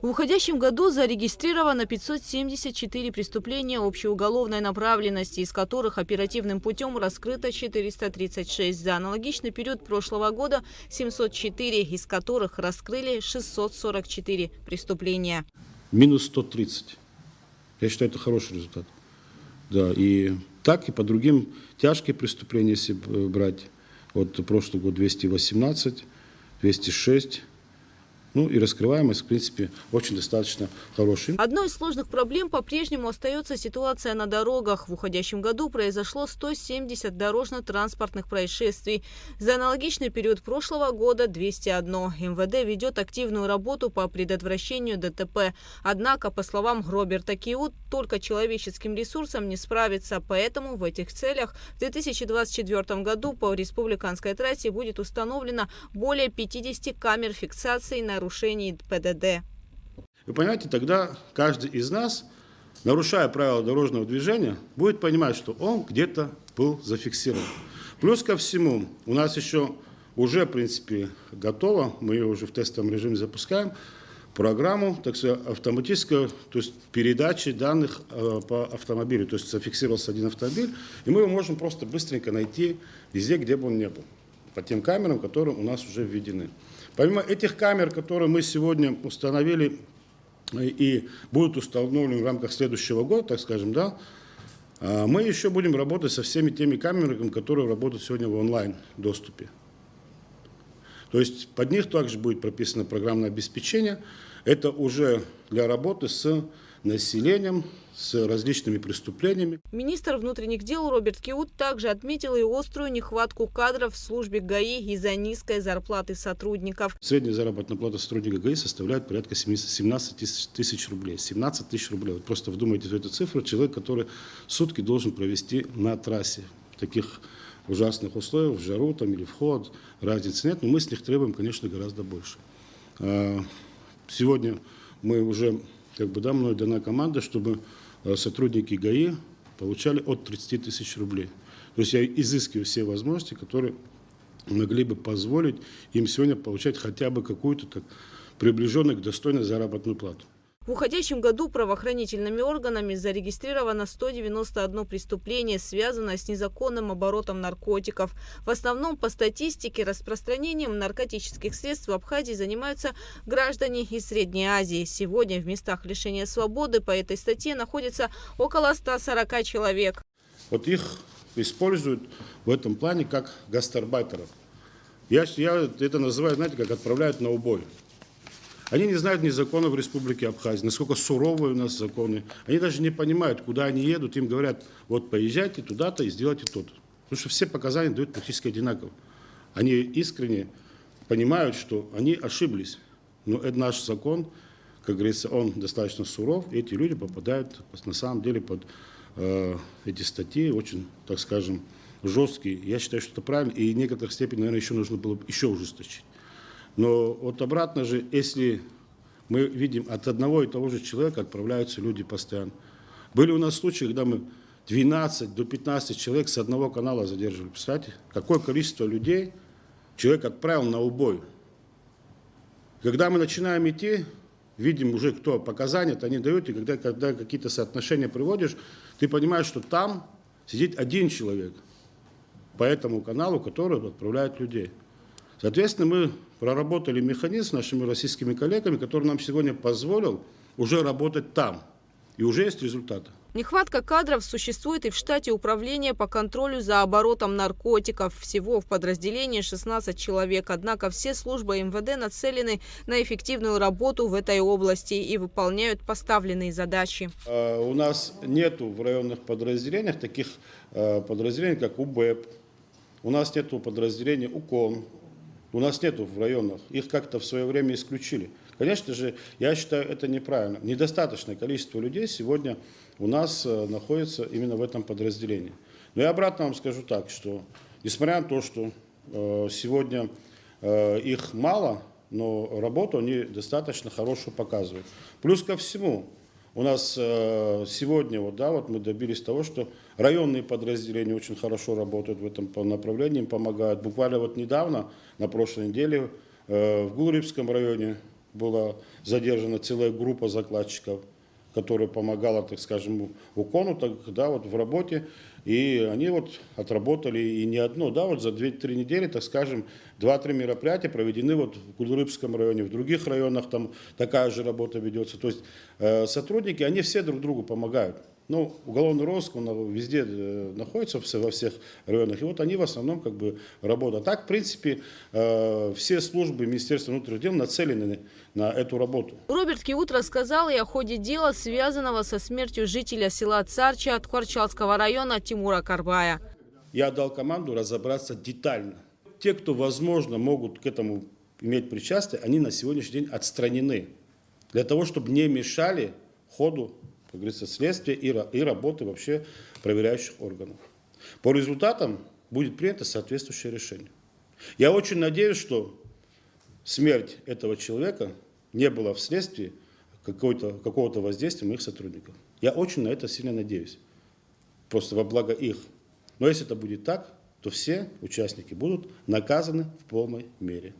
В уходящем году зарегистрировано 574 преступления общеуголовной направленности, из которых оперативным путем раскрыто 436. За аналогичный период прошлого года 704, из которых раскрыли 644 преступления. Минус 130. Я считаю, это хороший результат. Да, и так, и по другим тяжкие преступления, если брать. Вот прошлый год 218, 206. Ну и раскрываемость, в принципе, очень достаточно хорошая. Одной из сложных проблем по-прежнему остается ситуация на дорогах. В уходящем году произошло 170 дорожно-транспортных происшествий. За аналогичный период прошлого года 201. МВД ведет активную работу по предотвращению ДТП. Однако, по словам Роберта Киут, только человеческим ресурсом не справиться. Поэтому в этих целях в 2024 году по республиканской трассе будет установлено более 50 камер фиксации нарушений ПДД. Вы понимаете, тогда каждый из нас, нарушая правила дорожного движения, будет понимать, что он где-то был зафиксирован. Плюс ко всему, у нас еще уже, в принципе, готово, мы ее уже в тестовом режиме запускаем, программу, так сказать, автоматическую, то есть передачи данных по автомобилю. То есть зафиксировался один автомобиль, и мы его можем просто быстренько найти везде, где бы он ни был, по тем камерам, которые у нас уже введены. Помимо этих камер, которые мы сегодня установили и будут установлены в рамках следующего года, так скажем, да, мы еще будем работать со всеми теми камерами, которые работают сегодня в онлайн-доступе. То есть под них также будет прописано программное обеспечение. Это уже для работы с населением, с различными преступлениями. Министр внутренних дел Роберт Киут также отметил и острую нехватку кадров в службе ГАИ из-за низкой зарплаты сотрудников. Средняя заработная плата сотрудника ГАИ составляет порядка 17 тысяч рублей. 17 тысяч рублей. Вот просто вдумайтесь в эту цифру. Человек, который сутки должен провести на трассе в таких ужасных условиях, в жару там, или в холод, разницы нет. Но мы с них требуем, конечно, гораздо больше. Сегодня мы уже, мной дана команда, чтобы сотрудники ГАИ получали от 30 тысяч рублей. То есть я изыскиваю все возможности, которые могли бы позволить им сегодня получать хотя бы какую-то так приближенную к достойной заработную плату. В уходящем году правоохранительными органами зарегистрировано 191 преступление, связанное с незаконным оборотом наркотиков. В основном, по статистике, распространением наркотических средств в Абхазии занимаются граждане из Средней Азии. Сегодня в местах лишения свободы по этой статье находится около 140 человек. Вот их используют в этом плане как гастарбайтеров. Я это называю, знаете, как отправляют на убой. Они не знают ни законов в Республике Абхазия, насколько суровые у нас законы. Они даже не понимают, куда они едут. Им говорят, вот поезжайте туда-то и сделайте то-то. Потому что все показания дают практически одинаково. Они искренне понимают, что они ошиблись. Но это наш закон, как говорится, он достаточно суров. И эти люди попадают на самом деле под эти статьи, очень, так скажем, жесткие. Я считаю, что это правильно. И в некоторых степени, наверное, еще нужно было еще ужесточить. Но вот обратно же, если мы видим, от одного и того же человека отправляются люди постоянно. Были у нас случаи, когда мы 12 до 15 человек с одного канала задерживали. Представляете, какое количество людей человек отправил на убой. Когда мы начинаем идти, видим уже, кто показания-то они дают, и когда какие-то соотношения приводишь, ты понимаешь, что там сидит один человек по этому каналу, который отправляет людей. Соответственно, мы проработали механизм с нашими российскими коллегами, который нам сегодня позволил уже работать там. И уже есть результаты. Нехватка кадров существует и в штате управления по контролю за оборотом наркотиков. Всего в подразделении 16 человек. Однако все службы МВД нацелены на эффективную работу в этой области и выполняют поставленные задачи. У нас нету в районных подразделениях таких подразделений, как УБЭП. У нас нету подразделений УКОН. У нас нету в районах, их как-то в свое время исключили. Конечно же, я считаю, это неправильно. Недостаточное количество людей сегодня у нас находится именно в этом подразделении. Но я обратно вам скажу так, что несмотря на то, что сегодня их мало, но работу они достаточно хорошую показывают. Плюс ко всему, у нас сегодня мы добились того, что районные подразделения очень хорошо работают в этом направлении, им помогают. Буквально недавно, на прошлой неделе, в Гулрибском районе была задержана целая группа закладчиков, которая помогала, так скажем, УКОНу вот, в работе. И они вот отработали и не одно, вот за 2-3 недели, так скажем, 2-3 мероприятия проведены вот в Кудырыбском районе, в других районах там такая же работа ведется. То есть сотрудники, они все друг другу помогают. Ну, уголовный розыск, он везде находится, во всех районах, и вот они в основном как бы работают. А так, в принципе, все службы Министерства внутренних дел нацелены на эту работу. Роберт Киут рассказал и о ходе дела, связанного со смертью жителя села Царча от Кварчалского района Тимура Карбая. Я дал команду разобраться детально. Те, кто, возможно, могут к этому иметь причастие, они на сегодняшний день отстранены. Для того, чтобы не мешали ходу, как говорится, следствия и работы вообще проверяющих органов. По результатам будет принято соответствующее решение. Я очень надеюсь, что смерть этого человека не была вследствие какого-то воздействия моих сотрудников. Я очень на это сильно надеюсь. Просто во благо их. Но если это будет так, то все участники будут наказаны в полной мере.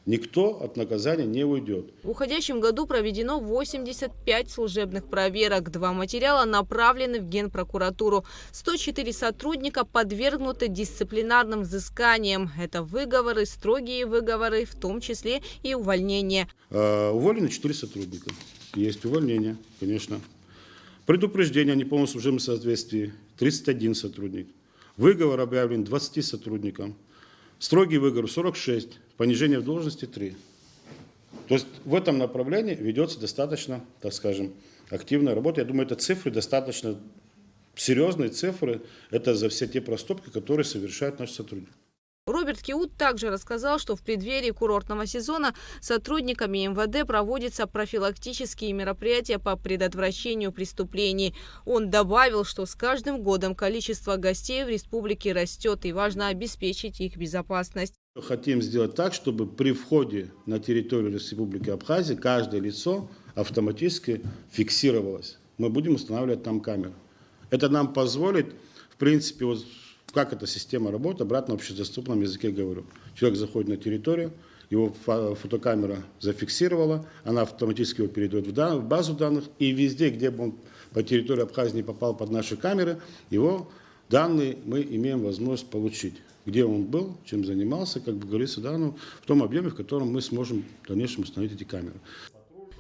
Никто от наказания не уйдет. В уходящем году проведено 85 служебных проверок. 2 материала направлены в Генпрокуратуру. 104 сотрудника подвергнуты дисциплинарным взысканиям. Это выговоры, строгие выговоры, в том числе и увольнение. Уволены 4 сотрудника. Есть увольнение, конечно. Предупреждение о неполном служебном соответствии 31 сотрудник. Выговор объявлен 20 сотрудникам. Строгий выговор 46, понижение в должности 3. То есть в этом направлении ведется достаточно, так скажем, активная работа. Я думаю, это цифры достаточно серьезные цифры. Это за все те проступки, которые совершают наши сотрудники. Роберт Киут также рассказал, что в преддверии курортного сезона сотрудниками МВД проводятся профилактические мероприятия по предотвращению преступлений. Он добавил, что с каждым годом количество гостей в республике растет и важно обеспечить их безопасность. Хотим сделать так, чтобы при входе на территорию Республики Абхазия каждое лицо автоматически фиксировалось. Мы будем устанавливать там камеры. Это нам позволит, в принципе, вот как эта система работает, обратно на общедоступном языке говорю. Человек заходит на территорию, его фотокамера зафиксировала, она автоматически его передает в базу данных, и везде, где бы он по территории Абхазии не попал под наши камеры, его данные мы имеем возможность получить. Где он был, чем занимался, как бы говорится, в том объеме, в котором мы сможем в дальнейшем установить эти камеры.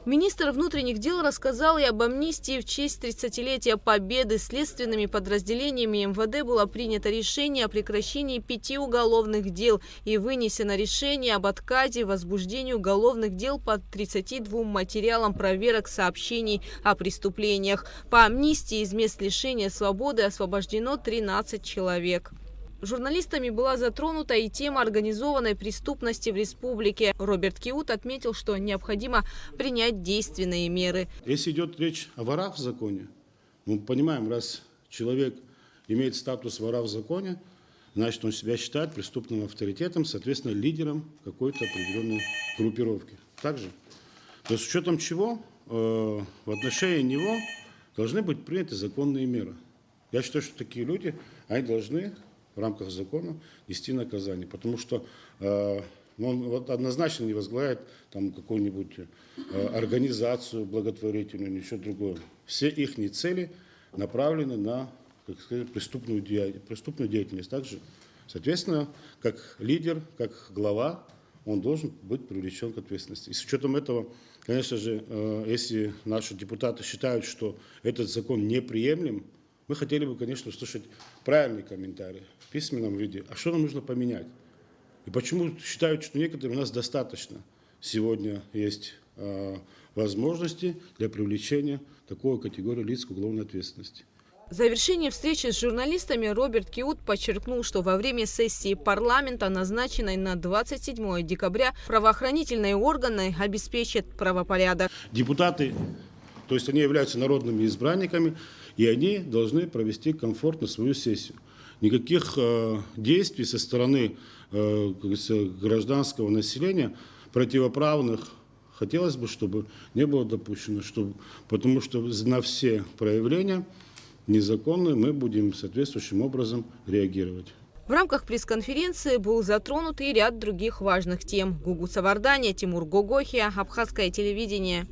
Министр внутренних дел рассказал и об амнистии. В честь 30-летия Победы следственными подразделениями МВД было принято решение о прекращении 5 уголовных дел и вынесено решение об отказе в возбуждении уголовных дел по 32 материалам проверок сообщений о преступлениях. По амнистии из мест лишения свободы освобождено 13 человек. Журналистами была затронута и тема организованной преступности в республике. Роберт Киут отметил, что необходимо принять действенные меры. Если идет речь о ворах в законе, мы понимаем, раз человек имеет статус вора в законе, значит, он себя считает преступным авторитетом, соответственно, лидером какой-то определенной группировки. Также, то есть с учетом чего в отношении него должны быть приняты законные меры. Я считаю, что такие люди, они должны в рамках закона нести наказание, потому что он вот однозначно не возглавляет там какую-нибудь организацию благотворительную, ничего другое. Все их цели направлены на, как сказать, преступную деятельность. Также, соответственно, как лидер, как глава, он должен быть привлечен к ответственности. И с учетом этого, конечно же, если наши депутаты считают, что этот закон неприемлем, мы хотели бы, конечно, услышать правильные комментарии в письменном виде. А что нам нужно поменять? И почему считают, что некоторым у нас достаточно? Сегодня есть возможности для привлечения такой категории лиц к уголовной ответственности. В завершении встречи с журналистами Роберт Киут подчеркнул, что во время сессии парламента, назначенной на 27 декабря, правоохранительные органы обеспечат правопорядок. Депутаты, то есть они являются народными избранниками, и они должны провести комфортно свою сессию. Никаких действий со стороны гражданского населения противоправных хотелось бы, чтобы не было допущено, потому что на все проявления незаконные мы будем соответствующим образом реагировать. В рамках пресс-конференции был затронут и ряд других важных тем. Гугу Савардания, Тимур Гогохия, Абхазское телевидение.